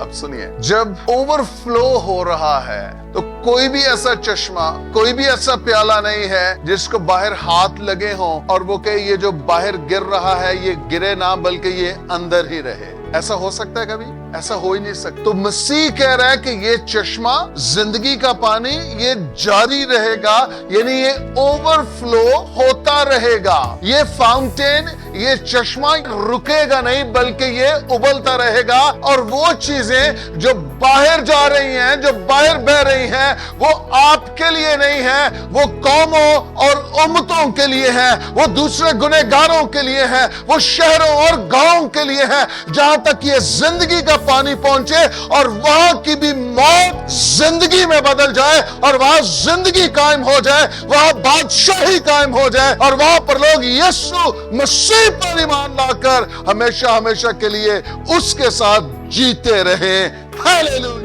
اب سنیے، جب اوور فلو ہو رہا ہے تو کوئی بھی ایسا چشمہ، کوئی بھی ایسا پیالہ نہیں ہے جس کو باہر ہاتھ لگے ہوں اور وہ کہ یہ جو باہر گر رہا ہے یہ گرے نہ بلکہ یہ اندر ہی رہے۔ ایسا ہو سکتا ہے کبھی؟ ایسا ہو ہی نہیں سکتا۔ تو مسیح کہہ رہا ہے کہ یہ چشمہ زندگی کا پانی یہ جاری رہے گا، یعنی یہ اوور فلو ہوتا رہے گا۔ یہ فاؤنٹین، یہ چشمہ رکے گا نہیں بلکہ یہ ابلتا رہے گا، اور وہ چیزیں جو باہر جا رہی ہیں، جو باہر بہ رہی ہیں، وہ آپ کے لیے نہیں ہے، وہ قوموں اور امتوں کے لیے ہے، وہ دوسرے گنہگاروں کے لیے ہے، وہ شہروں اور گاؤں کے لیے ہے، جہاں تک یہ زندگی کا پانی پہنچے اور وہاں کی بھی موت زندگی میں بدل جائے اور وہاں زندگی قائم ہو جائے، وہاں بادشاہی قائم ہو جائے، اور وہاں پر لوگ یسوع مسیح پر ایمان لا کر ہمیشہ ہمیشہ کے لیے اس کے ساتھ جیتے رہیں۔ ہاللیلویہ۔